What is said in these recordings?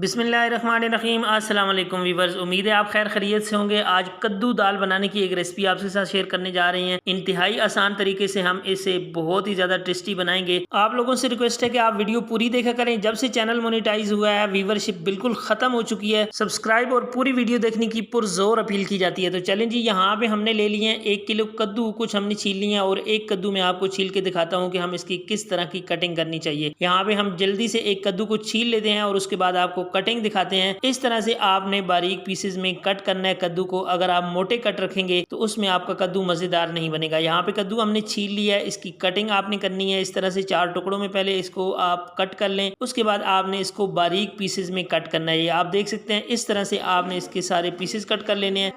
बिस्मिल्लाहिर्रहमानिर्रहीम। अस्सलाम वालेकुम वीवर्स, उम्मीद है आप खैर खैरियत से होंगे। आज कद्दू दाल बनाने की एक रेसिपी आपके साथ शेयर करने जा रहे हैं। इंतहाई आसान तरीके से हम इसे बहुत ही ज़्यादा टेस्टी बनाएंगे। आप लोगों से रिक्वेस्ट है कि आप वीडियो पूरी देखा करें। जब से चैनल मोनेटाइज हुआ है, व्यूवरशिप बिल्कुल ख़त्म हो चुकी है। सब्सक्राइब और पूरी वीडियो देखने की पुरजोर अपील की जाती है। तो चलें जी, यहाँ पे हमने ले लिए हैं 1 किलो कद्दू, कुछ हमने छील लिए हैं और एक कद्दू मैं आपको छील के दिखाता हूँ कि हम इसकी किस तरह की कटिंग करनी चाहिए। यहाँ पे हम जल्दी से एक कद्दू को छील लेते हैं और उसके बाद आपको कटिंग दिखाते हैं। इस तरह से आपने बारीक पीसेस में कट करना है कद्दू को। अगर आप मोटे कट रखेंगे तो उसमें आपका कद्दू मज़ेदार नहीं बनेगा। यहाँ पे कद्दू हमने छील लिया है, इसकी कटिंग आपने करनी है। इस तरह से 4 टुकड़ों में पहले इसको आप कट कर लें, उसके बाद आपने इसको बारीक पीसेस में कट करना है। ये आप देख सकते हैं, इस तरह से आपने इसके सारे पीसेस कट कर लेने हैं।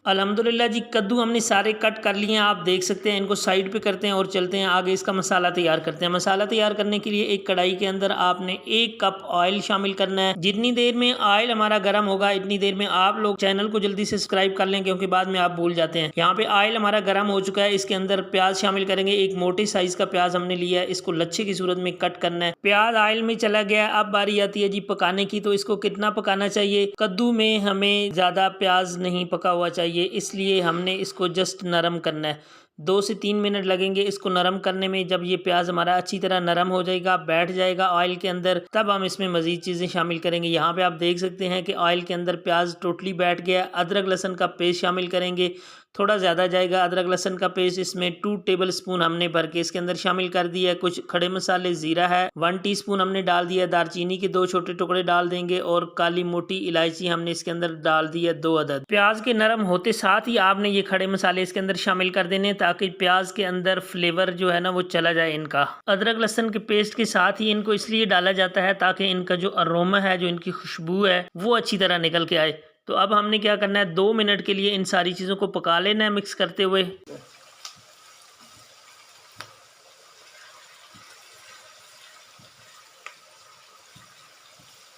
अल्हम्दुलिल्लाह जी, कद्दू हमने सारे कट कर लिए हैं। आप देख सकते हैं, इनको साइड पे करते हैं और चलते हैं आगे। इसका मसाला तैयार करते हैं। मसाला तैयार करने के लिए एक कढ़ाई के अंदर आपने 1 कप ऑयल शामिल करना है। जितनी देर में ऑयल हमारा गर्म होगा, इतनी देर में आप लोग चैनल को जल्दी से सब्सक्राइब कर लें, क्योंकि बाद में आप भूल जाते हैं। यहाँ पे ऑयल हमारा गर्म हो चुका है। इसके अंदर प्याज शामिल करेंगे। एक मोटे साइज का प्याज हमने लिया है, इसको लच्छे की सूरत में कट करना है। प्याज ऑयल में चला गया। अब बारी आती है जी पकाने की। तो इसको कितना पकाना चाहिए? कद्दू में हमें ज़्यादा प्याज नहीं पका हुआ चाहिए, इसलिए हमने इसको जस्ट नरम करना है। 2 से 3 मिनट लगेंगे इसको नरम करने में। जब ये प्याज हमारा अच्छी तरह नरम हो जाएगा, बैठ जाएगा ऑयल के अंदर, तब हम इसमें मज़ीद चीज़ें शामिल करेंगे। यहाँ पे आप देख सकते हैं कि ऑयल के अंदर प्याज टोटली बैठ गया। अदरक लहसुन का पेस्ट शामिल करेंगे, थोड़ा ज़्यादा जाएगा अदरक लहसुन का पेस्ट। इसमें 2 टेबल स्पून हमने भर के इसके अंदर शामिल कर दिया है। कुछ खड़े मसाले, ज़ीरा है 1 टीस्पून हमने डाल दिया। दालचीनी के 2 छोटे टुकड़े डाल देंगे और काली मोटी इलायची हमने इसके अंदर डाल दी है 2 अदद। प्याज के नरम होते साथ ही आपने ये खड़े मसाले इसके अंदर शामिल कर देने, ताकि प्याज के अंदर फ्लेवर जो है ना वो चला जाए इनका। अदरक लहसुन के पेस्ट के साथ ही इनको इसलिए डाला जाता है ताकि इनका जो अरोमा है, जो इनकी खुशबू है, वो अच्छी तरह निकल के आए। तो अब हमने क्या करना है, 2 मिनट के लिए इन सारी चीज़ों को पका लेना है मिक्स करते हुए।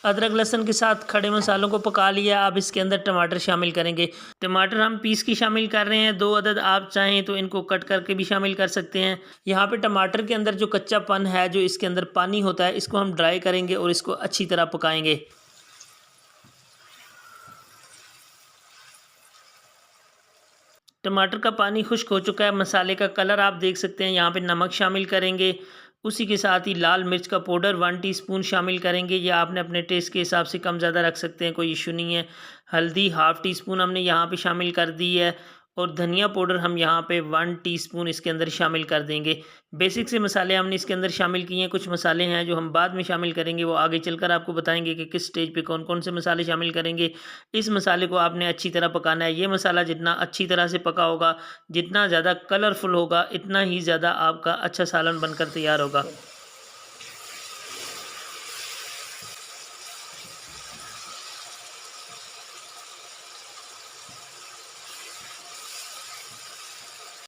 अदरक लहसुन के साथ खड़े मसालों को पका लिया। अब इसके अंदर टमाटर शामिल करेंगे। टमाटर हम पीस की शामिल कर रहे हैं 2 अदद। आप चाहें तो इनको कट करके भी शामिल कर सकते हैं। यहाँ पे टमाटर के अंदर जो कच्चापन है, जो इसके अंदर पानी होता है, इसको हम ड्राई करेंगे और इसको अच्छी तरह पकाएंगे। टमाटर का पानी खुश्क हो चुका है। मसाले का कलर आप देख सकते हैं। यहाँ पे नमक शामिल करेंगे, उसी के साथ ही लाल मिर्च का पाउडर 1 टीस्पून शामिल करेंगे। या आपने अपने टेस्ट के हिसाब से कम ज़्यादा रख सकते हैं, कोई इशू नहीं है। हल्दी 1/2 टीस्पून हमने यहाँ पे शामिल कर दी है और धनिया पाउडर हम यहाँ पे 1 टीस्पून इसके अंदर शामिल कर देंगे। बेसिक से मसाले हमने इसके अंदर शामिल किए हैं। कुछ मसाले हैं जो हम बाद में शामिल करेंगे, वो आगे चलकर आपको बताएंगे कि किस स्टेज पे कौन कौन से मसाले शामिल करेंगे। इस मसाले को आपने अच्छी तरह पकाना है। ये मसाला जितना अच्छी तरह से पका होगा, जितना ज़्यादा कलरफुल होगा, इतना ही ज़्यादा आपका अच्छा सालन बनकर तैयार होगा।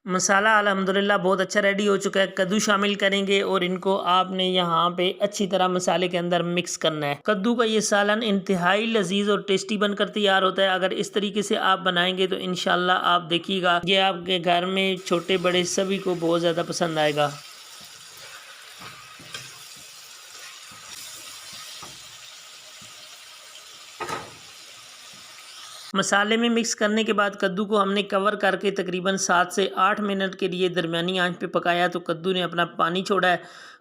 मसाला अल्हम्दुलिल्लाह बहुत अच्छा रेडी हो चुका है। कद्दू शामिल करेंगे और इनको आपने यहाँ पे अच्छी तरह मसाले के अंदर मिक्स करना है। कद्दू का ये सालन इंतहाई लजीज और टेस्टी बनकर तैयार होता है। अगर इस तरीके से आप बनाएंगे तो इंशाल्लाह आप देखिएगा, ये आपके घर में छोटे बड़े सभी को बहुत ज़्यादा पसंद आएगा। मसाले में मिक्स करने के बाद कद्दू को हमने कवर करके तकरीबन 7 से 8 मिनट के लिए दरमियानी आंच पे पकाया। तो कद्दू ने अपना पानी छोड़ा है,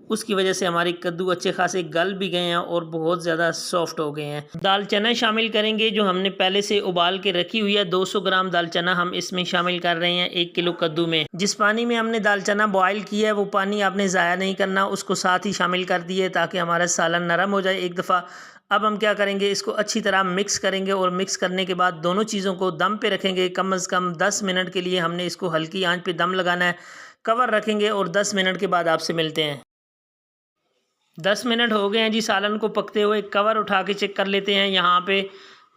उसकी वजह से हमारे कद्दू अच्छे खासे गल भी गए हैं और बहुत ज़्यादा सॉफ्ट हो गए हैं। दाल चना शामिल करेंगे, जो हमने पहले से उबाल के रखी हुई है। 200 ग्राम दाल चना हम इसमें शामिल कर रहे हैं 1 किलो कद्दू में। जिस पानी में हमने दाल चना बॉयल किया है, वो पानी आपने ज़ाया नहीं करना, उसको साथ ही शामिल कर दिए ताकि हमारा सालन नरम हो जाए एक दफ़ा। अब हम क्या करेंगे, इसको अच्छी तरह मिक्स करेंगे और मिक्स करने के बाद दोनों चीज़ों को दम पे रखेंगे। कम से कम 10 मिनट के लिए हमने इसको हल्की आंच पे दम लगाना है। कवर रखेंगे और 10 मिनट के बाद आपसे मिलते हैं। 10 मिनट हो गए हैं जी सालन को पकते हुए। कवर उठा के चेक कर लेते हैं। यहाँ पे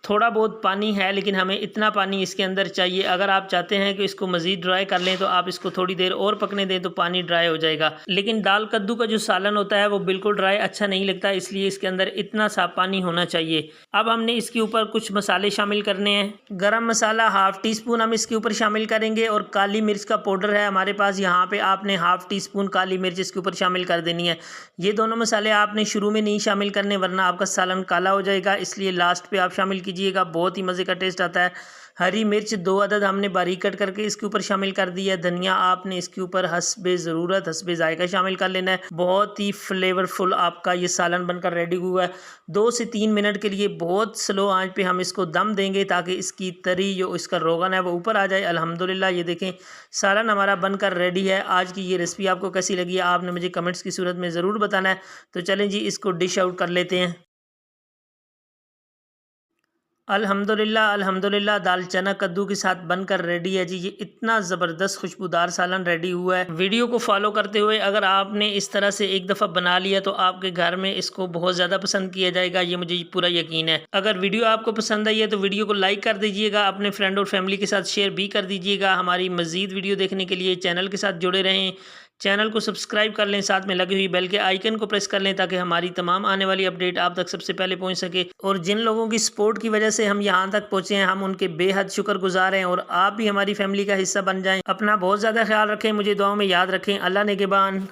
थोड़ा बहुत पानी है, लेकिन हमें इतना पानी इसके अंदर चाहिए। अगर आप चाहते हैं कि इसको मज़ीद ड्राई कर लें तो आप इसको थोड़ी देर और पकने दें तो पानी ड्राई हो जाएगा। लेकिन दाल कद्दू का जो सालन होता है वो बिल्कुल ड्राई अच्छा नहीं लगता, इसलिए इसके अंदर इतना सा पानी होना चाहिए। अब हमने इसके ऊपर कुछ मसाले शामिल करने हैं। गरम मसाला हाफ़ टी स्पून हम इसके ऊपर शामिल करेंगे और काली मिर्च का पाउडर है हमारे पास, यहाँ पे आपने हाफ़ टी स्पून काली मिर्च इसके ऊपर शामिल कर देनी है। ये दोनों मसाले आपने शुरू में नहीं शामिल करने, वरना आपका सालन काला हो जाएगा, इसलिए लास्ट पे आप शामिल कीजिएगा, बहुत ही मज़े का टेस्ट आता है। हरी मिर्च 2 अदद हमने बारीक कट करके इसके ऊपर शामिल कर दी है। धनिया आपने इसके ऊपर हस्बे ज़रूरत हस्बे जायका शामिल कर लेना है। बहुत ही फ्लेवरफुल आपका ये सालन बनकर रेडी हुआ है। 2 से 3 मिनट के लिए बहुत स्लो आंच पे हम इसको दम देंगे ताकि इसकी तरी जो इसका रोगन है वो ऊपर आ जाए। अल्हम्दुलिल्लाह ये देखें सालन हमारा बनकर रेडी है। आज की ये रेसिपी आपको कैसी लगी है आपने मुझे कमेंट्स की सूरत में ज़रूर बताना है। तो चलें जी इसको डिश आउट कर लेते हैं। अल्हम्दुलिल्लाह अल्हम्दुलिल्लाह दाल चना कद्दू के साथ बनकर रेडी है जी। ये इतना ज़बरदस्त खुशबूदार सालन रेडी हुआ है। वीडियो को फॉलो करते हुए अगर आपने इस तरह से एक दफ़ा बना लिया तो आपके घर में इसको बहुत ज़्यादा पसंद किया जाएगा, ये मुझे पूरा यकीन है। अगर वीडियो आपको पसंद आई है तो वीडियो को लाइक कर दीजिएगा, अपने फ्रेंड और फैमिली के साथ शेयर भी कर दीजिएगा। हमारी मज़ीद वीडियो देखने के लिए चैनल के साथ जुड़े रहें, चैनल को सब्सक्राइब कर लें, साथ में लगी हुई बेल के आइकन को प्रेस कर लें ताकि हमारी तमाम आने वाली अपडेट आप तक सबसे पहले पहुंच सके। और जिन लोगों की सपोर्ट की वजह से हम यहां तक पहुंचे हैं, हम उनके बेहद शुक्रगुजार हैं और आप भी हमारी फैमिली का हिस्सा बन जाएं। अपना बहुत ज़्यादा ख्याल रखें, मुझे दुआओं में याद रखें। अल्लाह ने के बान।